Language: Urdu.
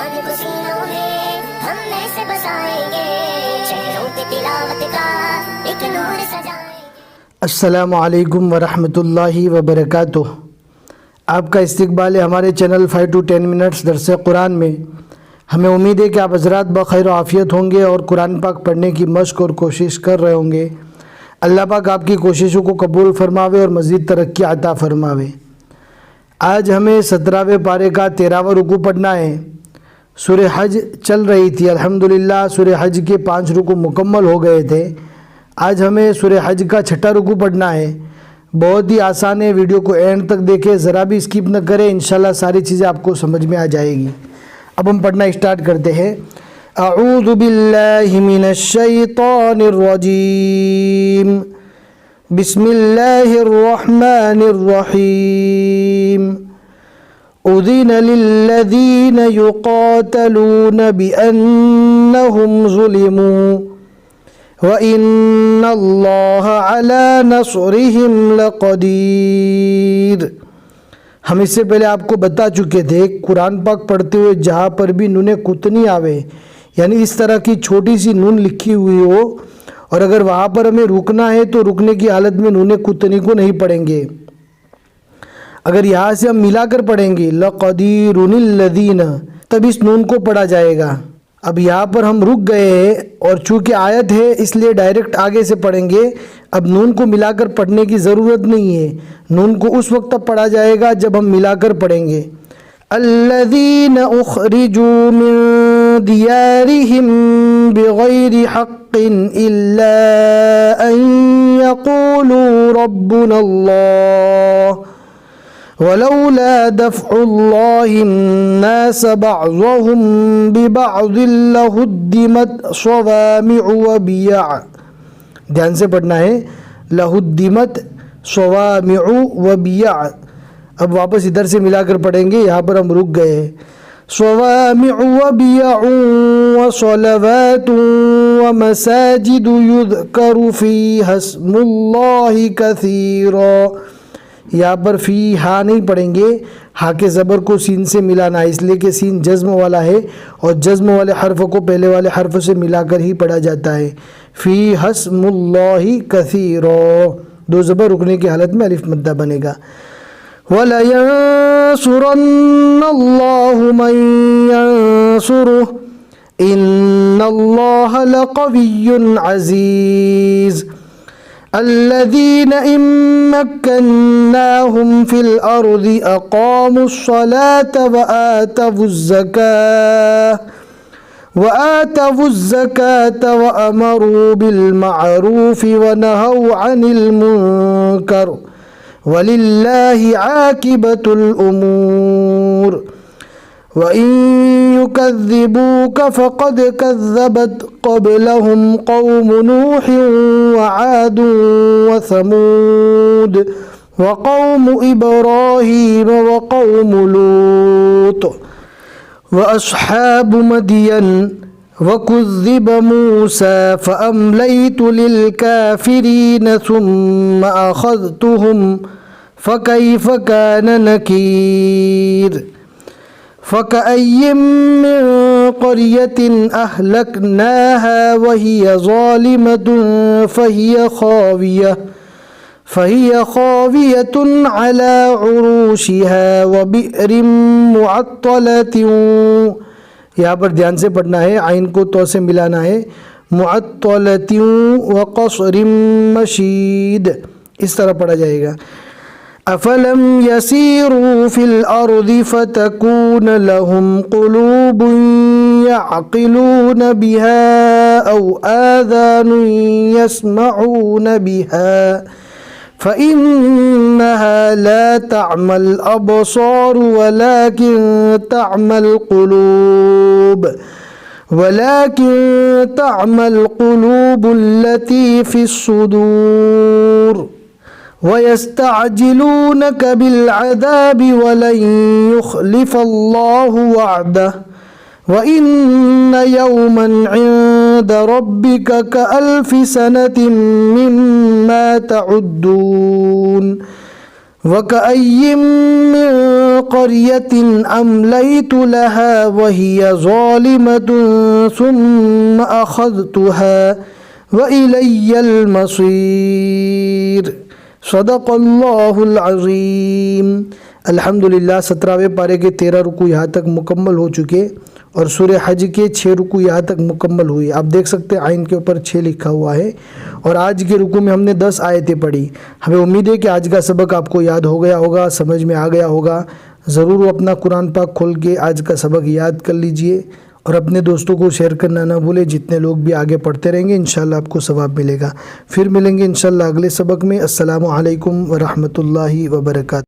قرآن کو سینوں میں ہم ایسے بسائیں گے، چہروں پہ تلاوت کا ایک نور سجائیں گے۔ السلام علیکم ورحمۃ اللہ وبرکاتہ۔ آپ کا استقبال ہے ہمارے چینل 5 to 10 منٹس درس قرآن میں۔ ہمیں امید ہے کہ آپ حضرات بخیر و عافیت ہوں گے اور قرآن پاک پڑھنے کی مشق اور کوشش کر رہے ہوں گے۔ اللہ پاک آپ کی کوششوں کو قبول فرماوے اور مزید ترقی عطا فرماوے۔ آج ہمیں 17ویں پارے کا 13واں رکوع پڑھنا ہے۔ سورہ حج چل رہی تھی، الحمدللہ سورہ حج کے 5 رکوع مکمل ہو گئے تھے۔ آج ہمیں سورہ حج کا 6واں رکوع پڑھنا ہے۔ بہت ہی آسان ہے، ویڈیو کو اینڈ تک دیکھیں، ذرا بھی اسکپ نہ کریں، انشاءاللہ ساری چیزیں آپ کو سمجھ میں آ جائے گی۔ اب ہم پڑھنا اسٹارٹ کرتے ہیں۔ اعوذ باللہ من الشیطان الرجیم، بسم اللہ الرحمن الرحیم۔ اذن للذین یقاتلون بأنہم ظلموا وَإِنَّ اللَّهَ عَلَى نَصْرِهِمْ لَقَدِيرٌ۔ ہم اس سے پہلے آپ کو بتا چکے تھے، قرآن پاک پڑھتے ہوئے جہاں پر بھی نون قطنی آوے، یعنی اس طرح کی چھوٹی سی نون لکھی ہوئی ہو، اور اگر وہاں پر ہمیں رکنا ہے تو رکنے کی حالت میں نون قطنی کو نہیں پڑھیں گے۔ اگر یہاں سے ہم ملا کر پڑھیں گے لَقَدِيرٌ الَّذِينَ، تب اس نون کو پڑھا جائے گا۔ اب یہاں پر ہم رک گئے ہیں اور چونکہ آیت ہے اس لیے ڈائریکٹ آگے سے پڑھیں گے۔ اب نون کو ملا کر پڑھنے کی ضرورت نہیں ہے، نون کو اس وقت تک پڑھا جائے گا جب ہم ملا کر پڑھیں گے۔ الذین اخرجوا من دیارہم بغیر حق الا ان یقولوا ربنا اللہ ولولا دفع اللہ الناس بعضهم ببعض لہدمت صوامع وبیع، دھیان سے پڑھنا ہے، لہدمت صوامع وبیع۔ اب واپس ادھر سے ملا کر پڑھیں گے، یہاں پر ہم رک گئے ہیں۔ صوامع وبیع وصلوات ومساجد یذکر فیہا اسم اللہ کثیرا، یہاں پر فی ہا نہیں پڑھیں گے، ہا کے زبر کو سین سے ملانا ہے، اس لیے کہ سین جزم والا ہے اور جزم والے حرف کو پہلے والے حرف سے ملا کر ہی پڑھا جاتا ہے۔ فی اسم اللہ کثیرا، دو زبر رکنے کی حالت میں الف مدہ بنے گا۔ وَلَيَنصُرَنَّ اللَّهُ مَن يَنصُرُهُ إِنَّ اللَّهَ لَقَوِيٌّ عَزِيزٌ۔ الذين إن مكناهم في الأرض أقاموا الصلاة وآتوا الزكاة وأمروا بالمعروف ونهوا عن المنكر ولله عاقبة الأمور وَإِن يُكَذِّبُوكَ فَقَدْ كَذَّبَتْ قَبْلَهُمْ قَوْمُ نُوحٍ وَعَادٌ وَثَمُودُ وَقَوْمُ إِبْرَاهِيمَ وَقَوْمُ لُوطٍ وَأَصْحَابُ مَدْيَنَ وَكُذِّبَ مُوسَى فَأَمْلَيْتُ لِلْكَافِرِينَ ثُمَّ أَخَذْتُهُمْ فَكَيْفَ كَانَ نَكِيرِ۔ فَكَأَيٍّ مِّن قَرْيَةٍ أَهْلَكْنَاهَا وَهِيَ ظَالِمَةٌ فَهِيَ خَاوِيَةٌ عَلَى عُرُوشِهَا وَبِئْرٍ مُّعَطَّلَةٍ، یہاں پر دھیان سے پڑھنا ہے، عین کو تو سے ملانا ہے، مُعَطَّلَةٍ وَقَصْرٍ مَّشِيدٍ، اس طرح پڑھا جائے گا۔ أَفَلَمْ يَسِيرُوا فِي الْأَرْضِ فَتَكُونَ لَهُمْ قُلُوبٌ يَعْقِلُونَ بِهَا أَوْ آذَانٌ يَسْمَعُونَ بِهَا فَإِنَّهَا لَا تَعْمَى الْأَبْصَارُ وَلَكِنْ تَعْمَى الْقُلُوبُ الَّتِي فِي الصُّدُورِ وَيَسْتَعْجِلُونَكَ بِالْعَذَابِ وَلَنْ يُخْلِفَ اللَّهُ وَعْدَهُ وَإِنَّ يَوْمًا عِندَ رَبِّكَ كَأَلْفِ سَنَةٍ مِّمَّا تَعُدُّونَ وَكَأَيِّن مِّن قَرْيَةٍ أَمْلَيْتُ لَهَا وَهِيَ ظَالِمَةٌ ثُمَّ أَخَذْتُهَا وَإِلَيَّ الْمَصِيرُ صدق اللہ العظیم۔ الحمدللہ 17ویں پارے کے 13 رکوع یہاں تک مکمل ہو چکے اور سورہ حج کے 6 رکوع یہاں تک مکمل ہوئی۔ آپ دیکھ سکتے ہیں آئین کے اوپر 6 لکھا ہوا ہے، اور آج کے رکوع میں ہم نے 10 آیتیں پڑھی۔ ہمیں امید ہے کہ آج کا سبق آپ کو یاد ہو گیا ہوگا، سمجھ میں آ گیا ہوگا۔ ضرور اپنا قرآن پاک کھول کے آج کا سبق یاد کر لیجئے اور اپنے دوستوں کو شیئر کرنا نہ بھولیں۔ جتنے لوگ بھی آگے پڑھتے رہیں گے انشاءاللہ آپ کو ثواب ملے گا۔ پھر ملیں گے انشاءاللہ اگلے سبق میں۔ السلام علیکم ورحمۃ اللہ وبرکاتہ۔